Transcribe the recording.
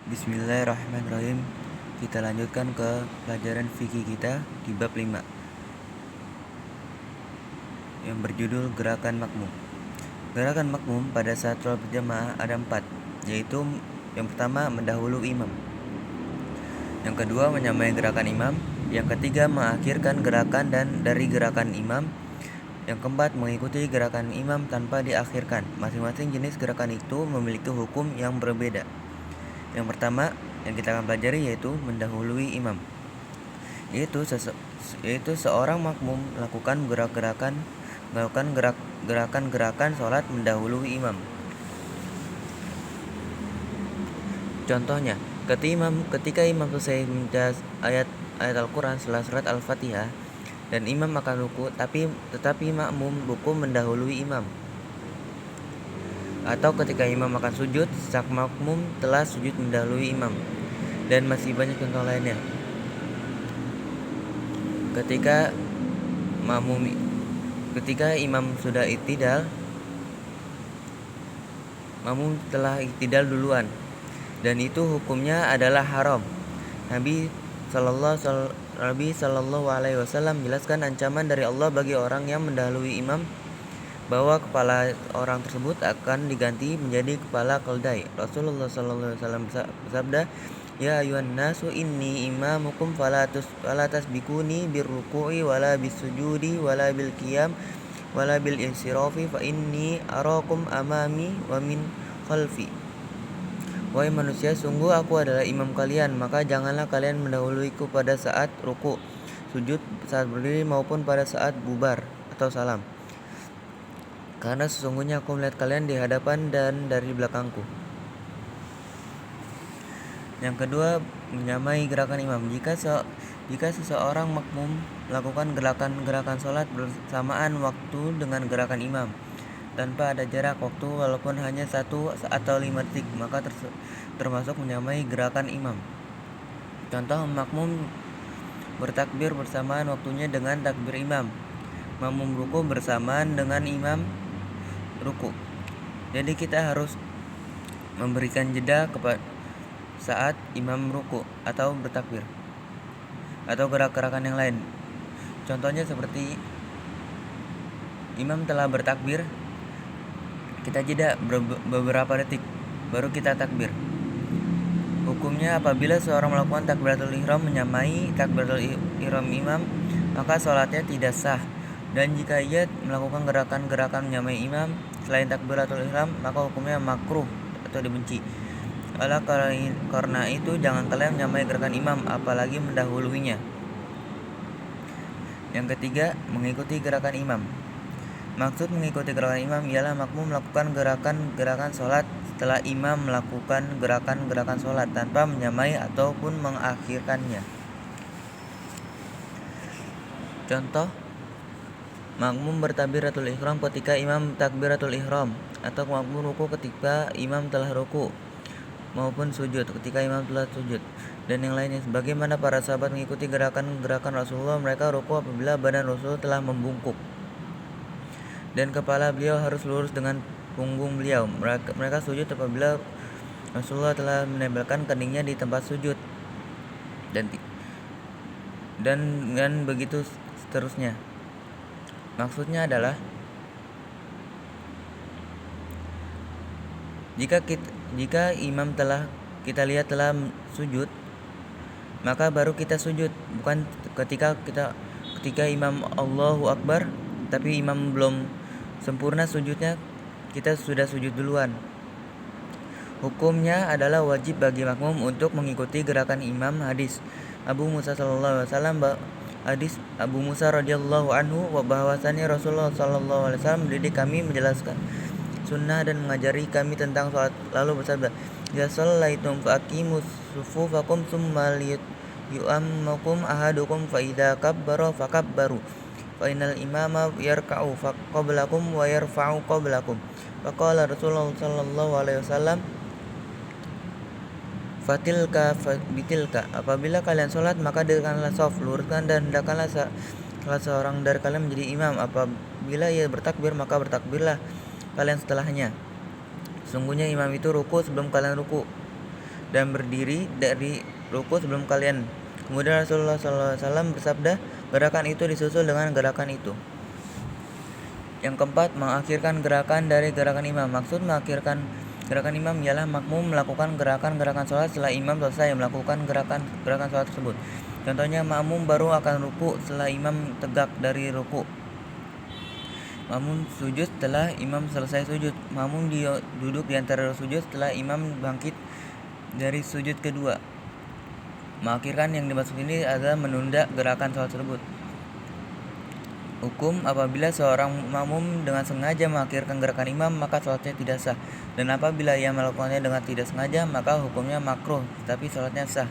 Bismillahirrahmanirrahim. Kita lanjutkan ke pelajaran fikih kita di bab 5 yang berjudul Gerakan Makmum. Gerakan makmum pada saat sholat berjamaah ada 4, yaitu yang pertama mendahului imam, yang kedua menyamai gerakan imam, yang ketiga mengakhirkan gerakan dan dari gerakan imam, yang keempat mengikuti gerakan imam tanpa diakhirkan. Masing-masing jenis gerakan itu memiliki hukum yang berbeda. Yang pertama yang kita akan pelajari yaitu mendahului imam, yaitu seorang makmum melakukan gerakan-gerakan sholat mendahului imam. Contohnya, ketika imam selesai membaca ayat Al-Quran setelah surat Al-Fatihah dan imam akan ruku, tetapi makmum ruku mendahului imam. Atau ketika imam akan sujud, sang makmum telah sujud mendahului imam. Dan masih banyak contoh lainnya. Ketika imam sudah iktidal, makmum telah iktidal duluan, dan itu hukumnya adalah haram. Nabi Sallallahu Alaihi Wasallam menjelaskan ancaman dari Allah bagi orang yang mendahului imam, bahwa kepala orang tersebut akan diganti menjadi kepala keldai. Rasulullah Sallallahu Alaihi Wasallam bersabda, "Ya ayuhan nasu inni imamukum fala tasbikuni birruku'i wala bisujudi wala bil qiyam wala bil insirafi fa inni arakum amami wa min khalfi." Wahai manusia, sungguh aku adalah imam kalian, maka janganlah kalian mendahuluiku pada saat ruku, sujud, saat berdiri maupun pada saat bubar atau salam. Karena sesungguhnya aku melihat kalian di hadapan dan dari belakangku. Yang kedua, menyamai gerakan imam. Jika seseorang makmum melakukan gerakan sholat bersamaan waktu dengan gerakan imam tanpa ada jarak waktu walaupun hanya 1 atau 5 detik, maka termasuk menyamai gerakan imam. Contoh, makmum bertakbir bersamaan waktunya dengan takbir imam. Makmum ruku bersamaan dengan imam ruku. Jadi kita harus memberikan jeda kepada saat imam ruku atau bertakbir atau gerak-gerakan yang lain. Contohnya seperti imam telah bertakbir, kita jeda beberapa detik baru kita takbir. Hukumnya apabila seorang melakukan takbiratul ihram menyamai takbiratul ihram imam, maka sholatnya tidak sah. Dan jika ia melakukan gerakan-gerakan menyamai imam selain takbiratul ihram, maka hukumnya makruh atau dibenci. Karena itu jangan kalian menyamai gerakan imam, apalagi mendahuluinya. Yang ketiga, mengikuti gerakan imam. Maksud mengikuti gerakan imam ialah makmum melakukan gerakan-gerakan sholat setelah imam melakukan gerakan-gerakan sholat tanpa menyamai ataupun mengakhirkannya. Contoh, makmum bertakbiratul ihram ketika imam takbiratul ihram, atau makmum ruku ketika imam telah ruku, maupun sujud ketika imam telah sujud, dan yang lainnya. Sebagaimana para sahabat mengikuti gerakan-gerakan Rasulullah, mereka ruku apabila badan Rasul telah membungkuk dan kepala beliau harus lurus dengan punggung beliau. Mereka sujud apabila Rasulullah telah menempelkan keningnya di tempat sujud, dan begitu seterusnya. Maksudnya adalah jika imam kita lihat telah sujud, maka baru kita sujud, bukan ketika imam Allahu Akbar tapi imam belum sempurna sujudnya, kita sudah sujud duluan. Hukumnya adalah wajib bagi makmum untuk mengikuti gerakan imam. Hadis Abu Musa sallallahu alaihi wasallam, hadis Abu Musa radhiyallahu anhu, bahwasanya Rasulullah sallallahu alaihi wasallam mendidik kami, menjelaskan sunnah dan mengajari kami tentang sholat, lalu bersabda, "Ya shallaitum faqimus sufufakum tsumma yu'ammakum ahadukum fa idza kabbara fakabbaru fa innal imama yarka'u qablakum wa yarfa'u qablakum." Faqala Rasulullah sallallahu alaihi wasallam, "Fatilka bitilka." Apabila kalian sholat, maka dirikanlah shaf, luruskan, dan hendaklah salah seorang dari kalian menjadi imam. Apabila ia bertakbir, maka bertakbirlah kalian setelahnya. Sungguhnya imam itu ruku sebelum kalian ruku, dan berdiri dari ruku sebelum kalian. Kemudian Rasulullah SAW bersabda, gerakan itu disusul dengan gerakan itu. Yang keempat, mengakhirkan gerakan dari gerakan imam. Maksud mengakhirkan gerakan imam ialah makmum melakukan gerakan-gerakan sholat setelah imam selesai melakukan gerakan sholat tersebut. Contohnya, makmum baru akan ruku setelah imam tegak dari ruku. Makmum sujud setelah imam selesai sujud. Makmum duduk di antara sujud setelah imam bangkit dari sujud kedua. Mengakhirkan yang dimaksud ini adalah menunda gerakan sholat tersebut. Hukum, apabila seorang makmum dengan sengaja mengakhirkan gerakan imam, maka sholatnya tidak sah. Dan apabila ia melakukannya dengan tidak sengaja, maka hukumnya makruh, tetapi sholatnya sah.